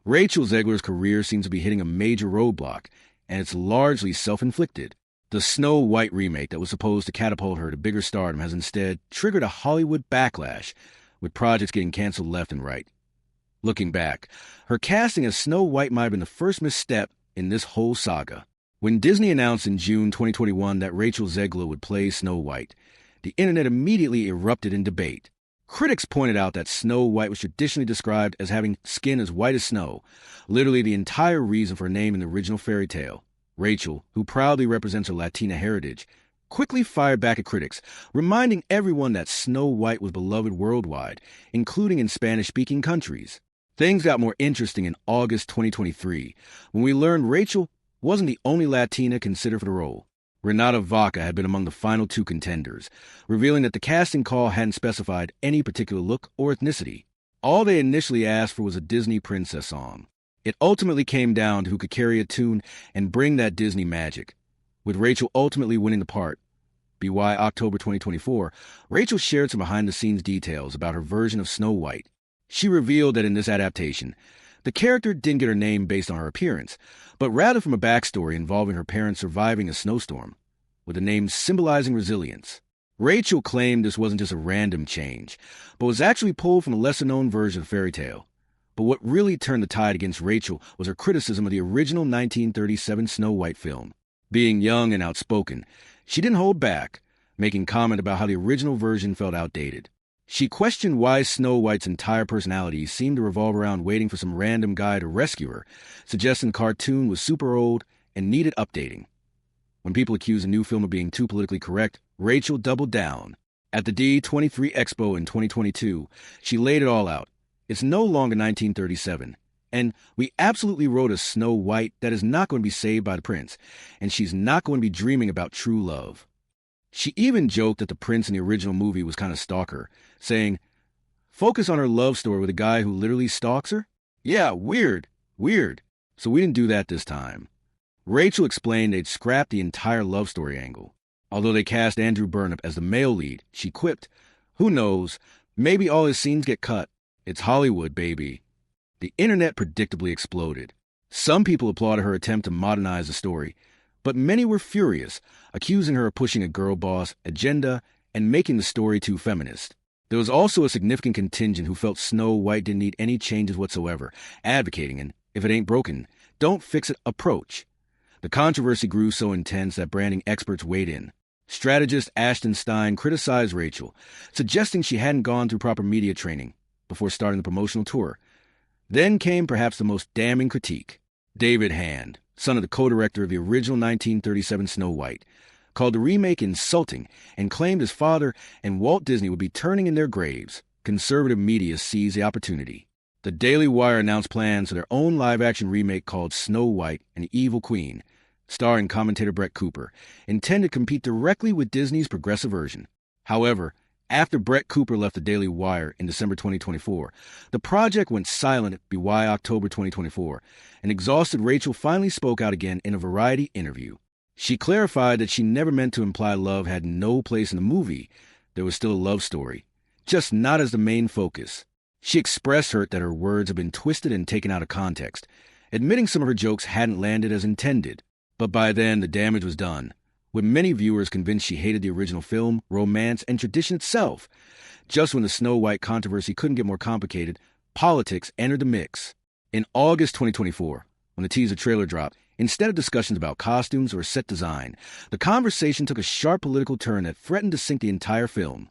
Rachel Zegler's career seems to be hitting a major roadblock, and it's largely self-inflicted. The Snow White remake that was supposed to catapult her to bigger stardom has instead triggered a Hollywood backlash, with projects getting canceled left and right. Looking back, her casting as Snow White might have been the first misstep in this whole saga. When Disney announced in June 2021 that Rachel Zegler would play Snow White, the internet immediately erupted in debate. Critics pointed out that Snow White was traditionally described as having skin as white as snow, literally the entire reason for her name in the original fairy tale. Rachel, who proudly represents her Latina heritage, quickly fired back at critics, reminding everyone that Snow White was beloved worldwide, including in Spanish-speaking countries. Things got more interesting in August 2023, when we learned Rachel wasn't the only Latina considered for the role. Renata Vaca had been among the final two contenders, revealing that the casting call hadn't specified any particular look or ethnicity. All they initially asked for was a Disney princess song. It ultimately came down to who could carry a tune and bring that Disney magic, with Rachel ultimately winning the part. BY October 2024, Rachel shared some behind-the-scenes details about her version of Snow White. She revealed that in this adaptation, the character didn't get her name based on her appearance, but rather from a backstory involving her parents surviving a snowstorm, with the name symbolizing resilience. Rachel claimed this wasn't just a random change, but was actually pulled from a lesser-known version of the fairy tale. But what really turned the tide against Rachel was her criticism of the original 1937 Snow White film. Being young and outspoken, she didn't hold back, making comment about how the original version felt outdated. She questioned why Snow White's entire personality seemed to revolve around waiting for some random guy to rescue her, suggesting the cartoon was super old and needed updating. When people accused the new film of being too politically correct, Rachel doubled down. At the D23 Expo in 2022, she laid it all out. It's no longer 1937, and we absolutely wrote a Snow White that is not going to be saved by the prince, and she's not going to be dreaming about true love. She even joked that the prince in the original movie was kind of stalker, saying, "Focus on her love story with a guy who literally stalks her? Yeah, weird. So we didn't do that this time." Rachel explained they'd scrapped the entire love story angle. Although they cast Andrew Burnham as the male lead, she quipped, "Who knows, maybe all his scenes get cut. It's Hollywood, baby." The internet predictably exploded. Some people applauded her attempt to modernize the story, but many were furious, accusing her of pushing a girl boss agenda and making the story too feminist. There was also a significant contingent who felt Snow White didn't need any changes whatsoever, advocating an if it ain't broken, don't fix it approach. The controversy grew so intense that branding experts weighed in. Strategist Ashton Stein criticized Rachel, suggesting she hadn't gone through proper media training before starting the promotional tour. Then came perhaps the most damning critique. David Hand, son of the co-director of the original 1937 Snow White, called the remake insulting and claimed his father and Walt Disney would be turning in their graves. Conservative media seized the opportunity. The Daily Wire announced plans for their own live-action remake called Snow White and the Evil Queen, starring commentator Brett Cooper, intended to compete directly with Disney's progressive version. However, after Brett Cooper left the Daily Wire in December 2024, the project went silent at BY October 2024, and exhausted Rachel finally spoke out again in a Variety interview. She clarified that she never meant to imply love had no place in the movie. There was still a love story, just not as the main focus. She expressed hurt that her words had been twisted and taken out of context, admitting some of her jokes hadn't landed as intended. But by then, the damage was done, with many viewers convinced she hated the original film, romance, and tradition itself. Just when the Snow White controversy couldn't get more complicated, politics entered the mix. In August 2024, when the teaser trailer dropped, instead of discussions about costumes or set design, the conversation took a sharp political turn that threatened to sink the entire film.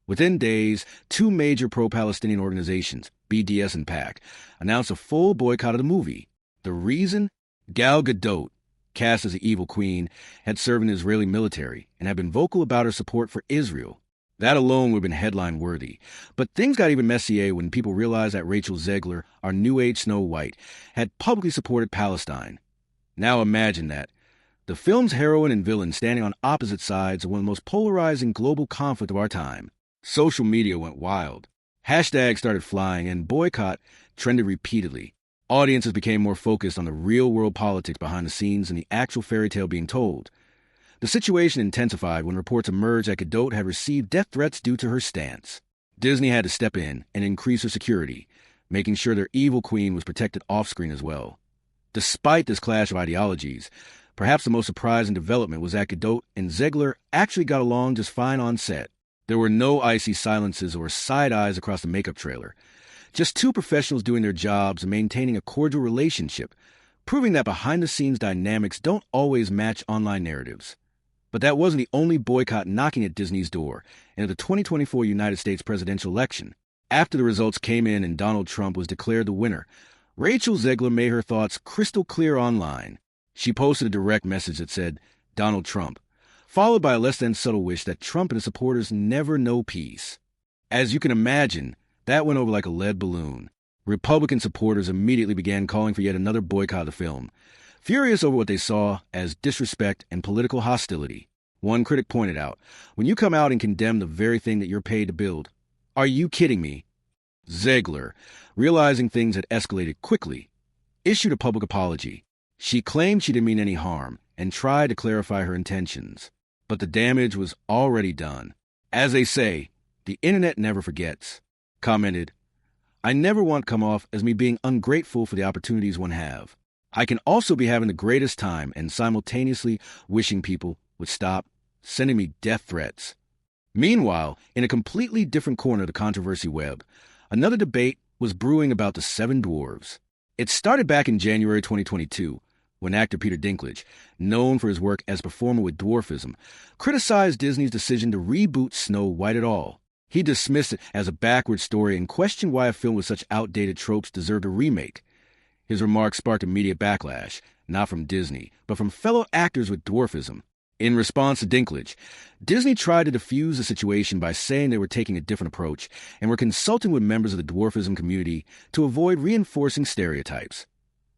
Within days, two major pro-Palestinian organizations, BDS and PAC, announced a full boycott of the movie. The reason? Gal Gadot, cast as the Evil Queen, had served in the Israeli military and had been vocal about her support for Israel. That alone would have been headline-worthy. But things got even messier when people realized that Rachel Zegler, our New Age Snow White, had publicly supported Palestine. Now imagine that. The film's heroine and villain standing on opposite sides of one of the most polarizing global conflict of our time. Social media went wild. Hashtags started flying, and boycott trended repeatedly. Audiences became more focused on the real-world politics behind the scenes than the actual fairy tale being told. The situation intensified when reports emerged that Gadot had received death threats due to her stance. Disney had to step in and increase her security, making sure their evil queen was protected off-screen as well. Despite this clash of ideologies, perhaps the most surprising development was that Godot and Zegler actually got along just fine on set. There were no icy silences or side eyes across the makeup trailer. Just two professionals doing their jobs and maintaining a cordial relationship, proving that behind-the-scenes dynamics don't always match online narratives. But that wasn't the only boycott knocking at Disney's door in the 2024 United States presidential election. After the results came in and Donald Trump was declared the winner, Rachel Zegler made her thoughts crystal clear online. She posted a direct message that said, "Donald Trump," followed by a less-than-subtle wish that Trump and his supporters never know peace. As you can imagine, that went over like a lead balloon. Republican supporters immediately began calling for yet another boycott of the film, furious over what they saw as disrespect and political hostility. One critic pointed out, "When you come out and condemn the very thing that you're paid to build, are you kidding me?" Zegler, realizing things had escalated quickly, issued a public apology. She claimed she didn't mean any harm and tried to clarify her intentions. But the damage was already done. As they say, the internet never forgets. Commented, "I never want to come off as me being ungrateful for the opportunities one have. I can also be having the greatest time and simultaneously wishing people would stop sending me death threats." Meanwhile, in a completely different corner of the controversy web, another debate was brewing about the Seven Dwarves. It started back in January 2022, when actor Peter Dinklage, known for his work as a performer with dwarfism, criticized Disney's decision to reboot Snow White at all. He dismissed it as a backward story and questioned why a film with such outdated tropes deserved a remake. His remarks sparked immediate backlash, not from Disney, but from fellow actors with dwarfism. In response to Dinklage, Disney tried to defuse the situation by saying they were taking a different approach and were consulting with members of the dwarfism community to avoid reinforcing stereotypes.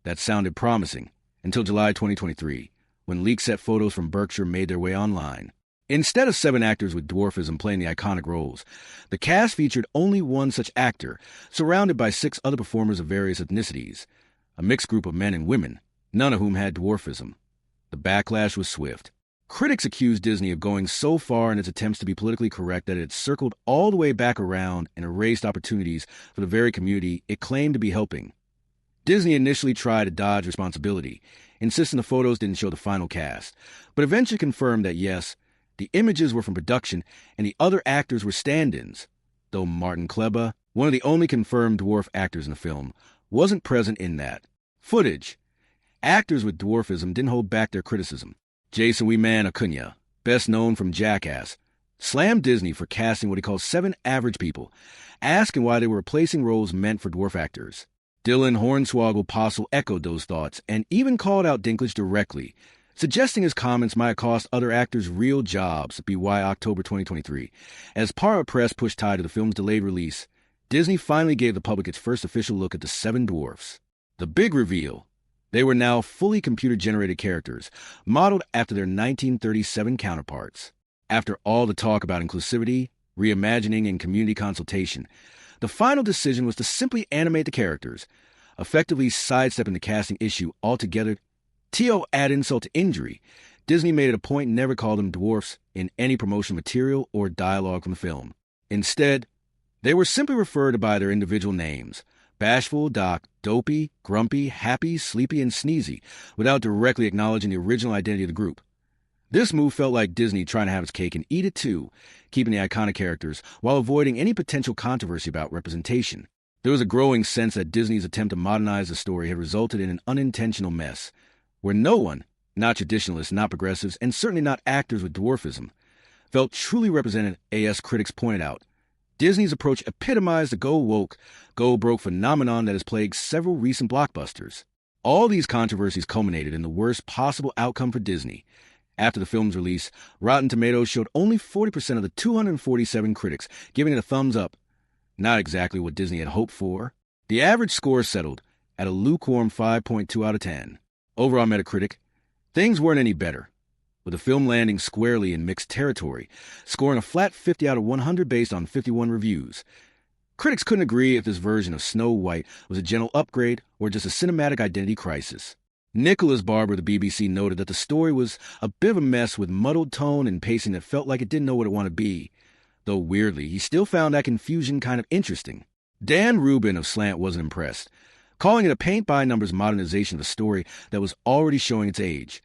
That sounded promising, until July 2023, when leaked set photos from Berkshire made their way online. Instead of 7 actors with dwarfism playing the iconic roles, the cast featured only one such actor, surrounded by 6 other performers of various ethnicities, a mixed group of men and women, none of whom had dwarfism. The backlash was swift. Critics accused Disney of going so far in its attempts to be politically correct that it circled all the way back around and erased opportunities for the very community it claimed to be helping. Disney initially tried to dodge responsibility, insisting the photos didn't show the final cast, but eventually confirmed that yes, the images were from production and the other actors were stand-ins, though Martin Kleba, one of the only confirmed dwarf actors in the film, wasn't present in that footage. Actors with dwarfism didn't hold back their criticism. Jason Acuna, best known from Jackass, slammed Disney for casting what he called 7 average people, asking why they were replacing roles meant for dwarf actors. Dylan Hornswoggle Postle echoed those thoughts and even called out Dinklage directly, suggesting his comments might cost other actors real jobs. BY October 2023. As part of a press push tied to the film's delayed release, Disney finally gave the public its first official look at the 7 dwarfs. The big reveal: they were now fully computer-generated characters, modeled after their 1937 counterparts. After all the talk about inclusivity, reimagining, and community consultation, the final decision was to simply animate the characters, effectively sidestepping the casting issue altogether. To add insult to injury, Disney made it a point never to call them dwarfs in any promotional material or dialogue from the film. Instead, they were simply referred to by their individual names: Bashful, Doc, Dopey, Grumpy, Happy, Sleepy, and Sneezy, without directly acknowledging the original identity of the group. This move felt like Disney trying to have its cake and eat it too, keeping the iconic characters while avoiding any potential controversy about representation. There was a growing sense that Disney's attempt to modernize the story had resulted in an unintentional mess, where no one, not traditionalists, not progressives, and certainly not actors with dwarfism, felt truly represented. As critics pointed out, Disney's approach epitomized the go woke, go broke phenomenon that has plagued several recent blockbusters. All these controversies culminated in the worst possible outcome for Disney. After the film's release, Rotten Tomatoes showed only 40% of the 247 critics giving it a thumbs up. Not exactly what Disney had hoped for. The average score settled at a lukewarm 5.2 out of 10. Over on Metacritic, things weren't any better, with the film landing squarely in mixed territory, scoring a flat 50 out of 100 based on 51 reviews. Critics couldn't agree if this version of Snow White was a gentle upgrade or just a cinematic identity crisis. Nicholas Barber of the BBC noted that the story was a bit of a mess with muddled tone and pacing that felt like it didn't know what it wanted to be, though weirdly, he still found that confusion kind of interesting. Dan Rubin of Slant wasn't impressed, calling it a paint-by-numbers modernization of a story that was already showing its age.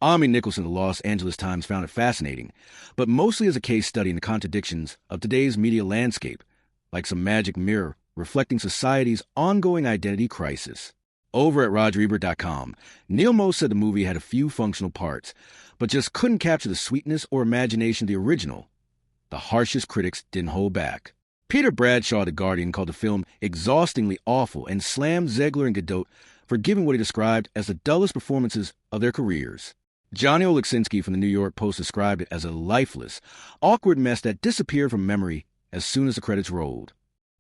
Ami Nicholson of the Los Angeles Times found it fascinating, but mostly as a case study in the contradictions of today's media landscape, like some magic mirror reflecting society's ongoing identity crisis. Over at RogerEbert.com, Neil Moe said the movie had a few functional parts, but just couldn't capture the sweetness or imagination of the original. The harshest critics didn't hold back. Peter Bradshaw of The Guardian called the film exhaustingly awful and slammed Zegler and Godot for giving what he described as the dullest performances of their careers. Johnny Oleksinski from the New York Post described it as a lifeless, awkward mess that disappeared from memory as soon as the credits rolled.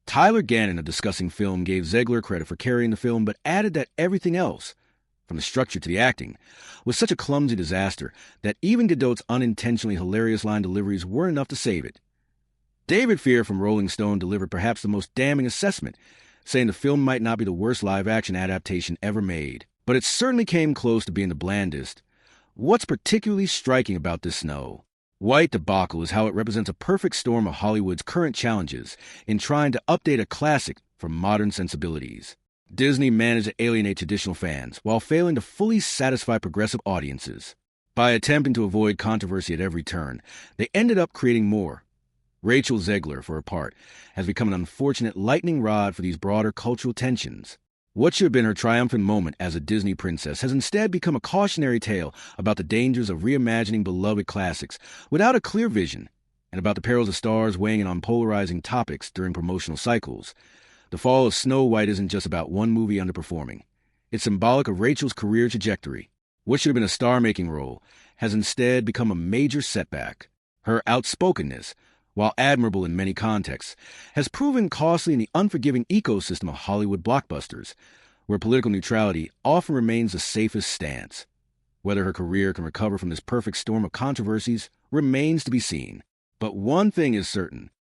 Tyler Gannon of Discussing Film gave Zegler credit for carrying the film, but added that everything else, from the structure to the acting, was such a clumsy disaster that even Godot's unintentionally hilarious line deliveries weren't enough to save it. David Fear from Rolling Stone delivered perhaps the most damning assessment, saying the film might not be the worst live-action adaptation ever made, but it certainly came close to being the blandest. What's particularly striking about this Snow White debacle is how it represents a perfect storm of Hollywood's current challenges in trying to update a classic for modern sensibilities. Disney managed to alienate traditional fans while failing to fully satisfy progressive audiences. By attempting to avoid controversy at every turn, they ended up creating more. Rachel Zegler, for her part, has become an unfortunate lightning rod for these broader cultural tensions. What should have been her triumphant moment as a Disney princess has instead become a cautionary tale about the dangers of reimagining beloved classics without a clear vision, and about the perils of stars weighing in on polarizing topics during promotional cycles. The fall of Snow White isn't just about one movie underperforming. It's symbolic of Rachel's career trajectory. What should have been a star-making role has instead become a major setback. Her outspokenness, while admirable in many contexts, has proven costly in the unforgiving ecosystem of Hollywood blockbusters, where political neutrality often remains the safest stance. Whether her career can recover from this perfect storm of controversies remains to be seen. But one thing is certain: